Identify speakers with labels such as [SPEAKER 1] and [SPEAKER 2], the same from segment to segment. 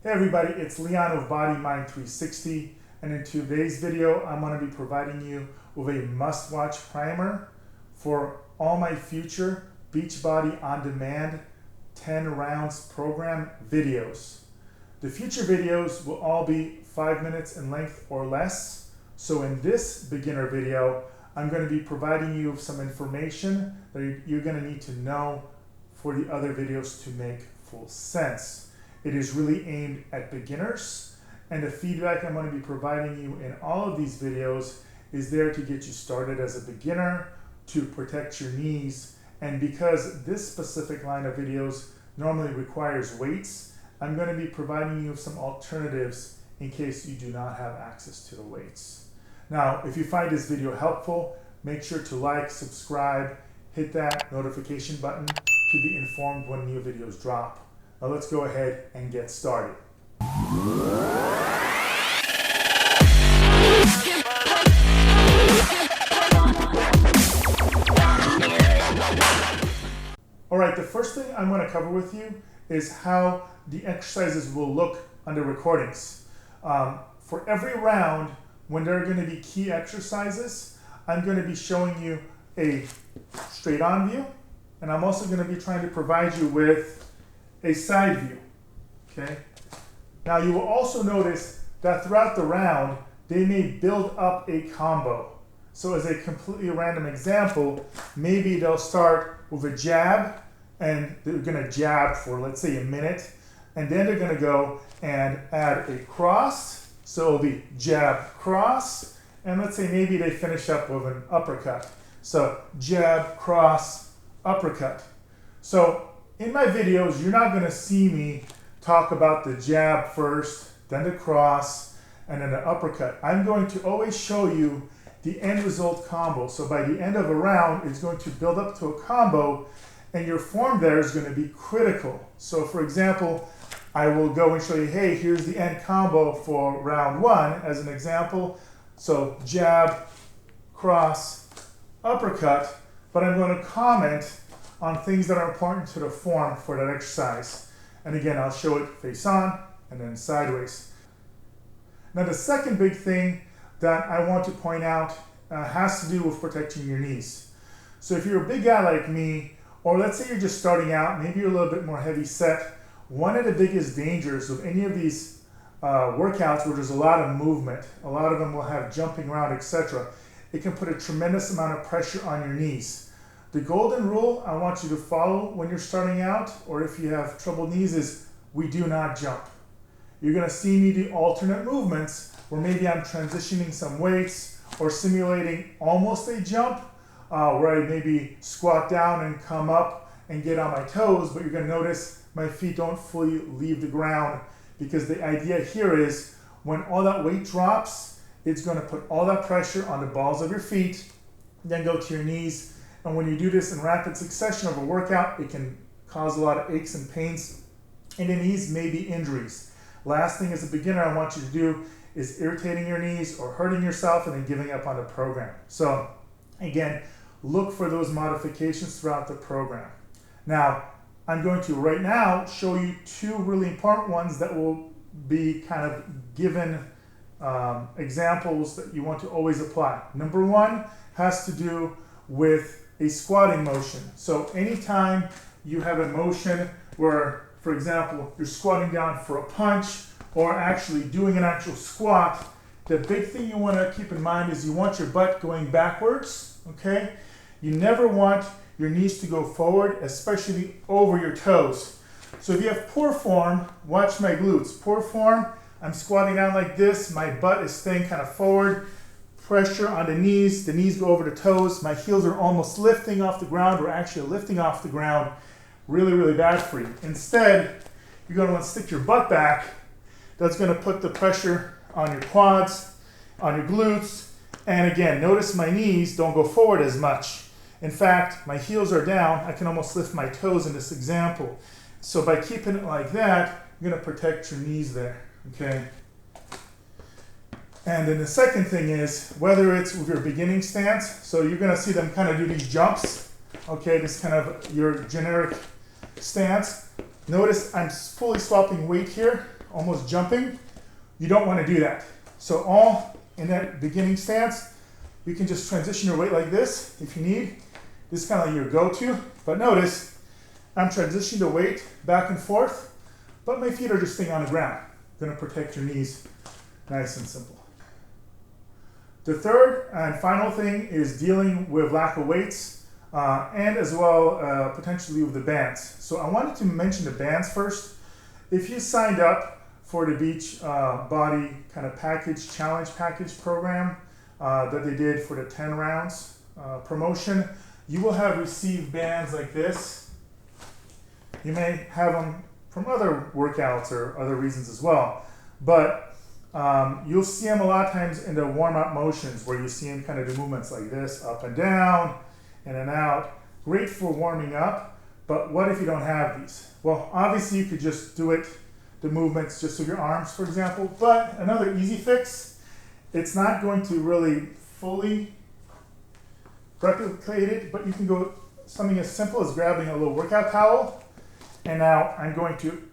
[SPEAKER 1] Hey everybody, it's Leon of Body Mind 360, and in today's video I'm going to be providing you with a must-watch primer for all my future BeachBody On Demand 10 rounds program videos. The future videos will all be 5 minutes in length or less, so in this beginner video I'm going to be providing you with some information that you're going to need to know for the other videos to make full sense. It is really aimed at beginners, and the feedback I'm going to be providing you in all of these videos is there to get you started as a beginner, to protect your knees, and because this specific line of videos normally requires weights, I'm going to be providing you with some alternatives in case you do not have access to the weights. Now, if you find this video helpful, make sure to like, subscribe, hit that notification button to be informed when new videos drop. Now let's go ahead and get started. All right, the first thing I'm going to cover with you is how the exercises will look under recordings. For every round, when there are going to be key exercises, I'm going to be showing you a straight on view, and I'm also going to be trying to provide you with a side view, okay? Now you will also notice that throughout the round, they may build up a combo. So as a completely random example, maybe they'll start with a jab, and they're gonna jab for, let's say, a minute, and then they're gonna go and add a cross, so it'll be jab, cross, and let's say maybe they finish up with an uppercut. So jab, cross, uppercut. So in my videos, you're not going to see me talk about the jab first, then the cross, and then the uppercut. I'm going to always show you the end result combo. So by the end of a round, it's going to build up to a combo, and your form there is going to be critical. So for example, I will go and show you, hey, here's the end combo for round one as an example. So jab, cross, uppercut, but I'm going to comment on things that are important to the form for that exercise. And again, I'll show it face on and then sideways. Now the second big thing that I want to point out has to do with protecting your knees. So if you're a big guy like me, or let's say you're just starting out, maybe you're a little bit more heavy set, one of the biggest dangers of any of these workouts where there's a lot of movement, a lot of them will have jumping around, etc., it can put a tremendous amount of pressure on your knees. The golden rule I want you to follow when you're starting out, or if you have troubled knees, is we do not jump. You're going to see me do alternate movements where maybe I'm transitioning some weights or simulating almost a jump, where I maybe squat down and come up and get on my toes, but you're going to notice my feet don't fully leave the ground, because the idea here is when all that weight drops, it's going to put all that pressure on the balls of your feet, then go to your knees. And when you do this in rapid succession of a workout, it can cause a lot of aches and pains in the knees, maybe injuries. Last thing as a beginner I want you to do is irritating your knees or hurting yourself and then giving up on the program. So again, look for those modifications throughout the program. Now, I'm going to right now show you two really important ones that will be kind of given examples that you want to always apply. Number one has to do with a squatting motion. So anytime you have a motion where, for example, you're squatting down for a punch or actually doing an actual squat, the big thing you want to keep in mind is you want your butt going backwards, okay? You never want your knees to go forward, especially over your toes. So if you have poor form, watch my glutes. Poor form, I'm squatting down like this, my butt is staying kind of forward, pressure on the knees go over the toes, my heels are almost lifting off the ground or actually lifting off the ground, really, really bad for you. Instead, you're going to want to stick your butt back. That's going to put the pressure on your quads, on your glutes, and again, notice my knees don't go forward as much. In fact, my heels are down, I can almost lift my toes in this example. So by keeping it like that, you're going to protect your knees there, okay? And then the second thing is, whether it's with your beginning stance, so you're going to see them kind of do these jumps, okay, this kind of your generic stance. Notice I'm fully swapping weight here, almost jumping, you don't want to do that. So all in that beginning stance, you can just transition your weight like this if you need. This is kind of like your go-to, but notice I'm transitioning the weight back and forth, but my feet are just staying on the ground. Gonna protect your knees, nice and simple. The third and final thing is dealing with lack of weights and as well potentially with the bands. So I wanted to mention the bands first. If you signed up for the BeachBody kind of challenge package program that they did for the 10 rounds promotion, you will have received bands like this. You may have them from other workouts or other reasons as well, but you'll see them a lot of times in the warm-up motions where you see them kind of do movements like this, up and down, in and out. Great for warming up, but what if you don't have these? Well, obviously you could just do it, the movements just with your arms, for example, but another easy fix, it's not going to really fully replicate it, but you can go something as simple as grabbing a little workout towel, and now I'm going to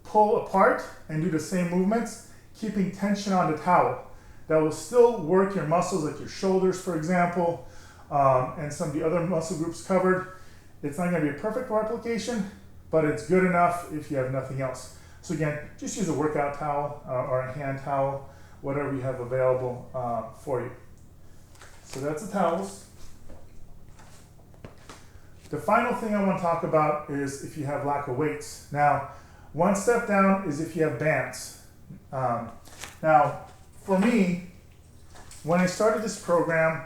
[SPEAKER 1] pull apart and do the same movements, keeping tension on the towel. That will still work your muscles like your shoulders, for example, and some of the other muscle groups covered. It's not going to be a perfect replication, but it's good enough if you have nothing else. So again, just use a workout towel or a hand towel, whatever you have available for you. So that's the towels. The final thing I want to talk about is if you have lack of weights. Now, one step down is if you have bands. Now, for me, when I started this program,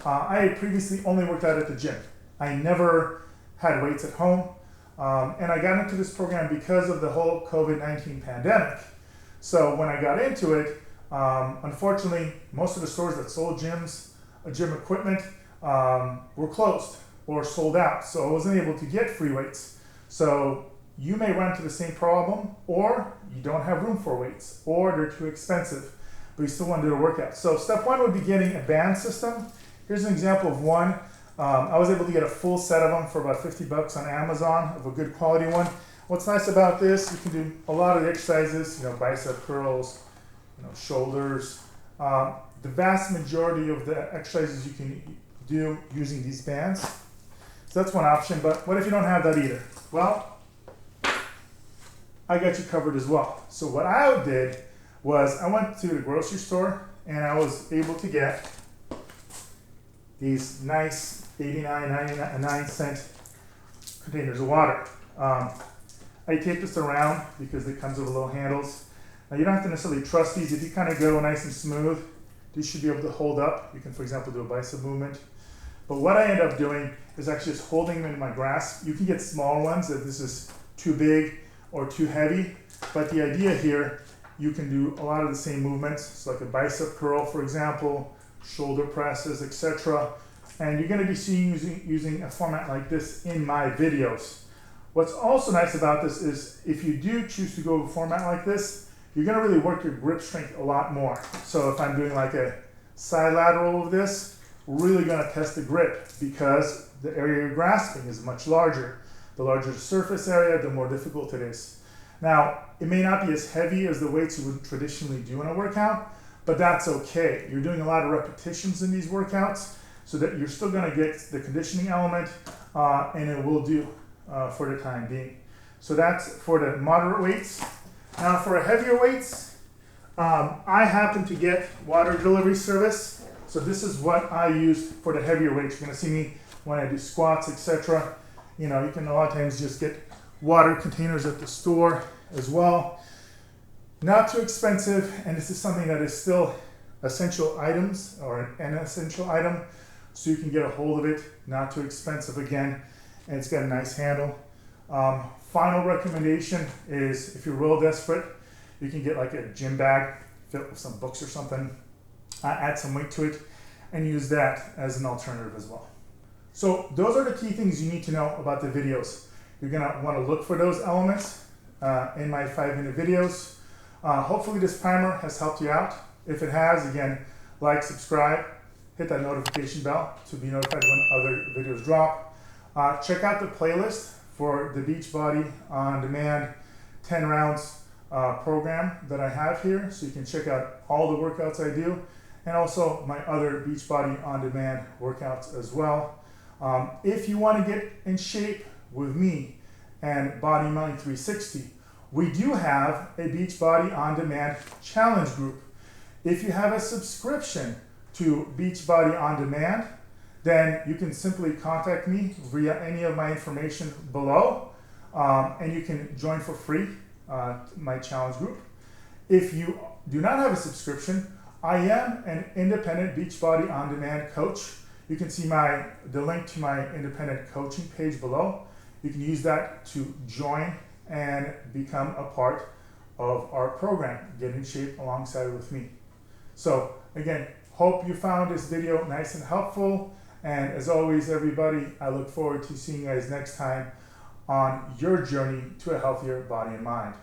[SPEAKER 1] I had previously only worked out at the gym. I never had weights at home. And I got into this program because of the whole COVID-19 pandemic. So when I got into it, unfortunately, most of the stores that sold gym equipment were closed or sold out. So I wasn't able to get free weights. So you may run into the same problem, or you don't have room for weights, or they're too expensive, but you still want to do a workout. So step one would be getting a band system. Here's an example of one. I was able to get a full set of them for about 50 bucks on Amazon, of a good quality one. What's nice about this, you can do a lot of the exercises, bicep curls, shoulders. The vast majority of the exercises you can do using these bands. So that's one option, but what if you don't have that either? Well, I got you covered as well. So what I did was I went to the grocery store and I was able to get these nice 99 cent containers of water. I tape this around because it comes with little handles. Now you don't have to necessarily trust these. If you kind of go nice and smooth, these should be able to hold up. You can, for example, do a bicep movement. But what I end up doing is actually just holding them in my grasp. You can get small ones if this is too big or too heavy. But the idea here, you can do a lot of the same movements. So like a bicep curl, for example, shoulder presses, etc. And you're going to be seeing using a format like this in my videos. What's also nice about this is if you do choose to go with a format like this, you're going to really work your grip strength a lot more. So if I'm doing like a side lateral of this, really going to test the grip because the area you're grasping is much larger. The larger the surface area, the more difficult it is. Now, it may not be as heavy as the weights you would traditionally do in a workout, but that's okay. You're doing a lot of repetitions in these workouts so that you're still going to get the conditioning element and it will do for the time being. So that's for the moderate weights. Now for heavier weights, I happen to get water delivery service. So this is what I use for the heavier weights. You're going to see me when I do squats, etc. You can a lot of times just get water containers at the store as well. Not too expensive, and this is something that is still essential items or an essential item, so you can get a hold of it. Not too expensive again, and it's got a nice handle. Final recommendation is if you're real desperate, you can get like a gym bag filled with some books or something, add some weight to it, and use that as an alternative as well. So those are the key things you need to know about the videos. You're gonna wanna look for those elements in my 5-minute videos. Hopefully this primer has helped you out. If it has, again, like, subscribe, hit that notification bell to be notified when other videos drop. Check out the playlist for the BeachBody On Demand 10 rounds program that I have here, so you can check out all the workouts I do, and also my other BeachBody on-demand workouts as well. If you want to get in shape with me and Body Money 360, we do have a BeachBody on-demand challenge group. If you have a subscription to BeachBody on demand, then you can simply contact me via any of my information below, and you can join for free my challenge group. If you do not have a subscription, I am an independent BeachBody on demand coach. You can see the link to my independent coaching page below. You can use that to join and become a part of our program, get in shape alongside with me. So again, hope you found this video nice and helpful. And as always, everybody, I look forward to seeing you guys next time on your journey to a healthier body and mind.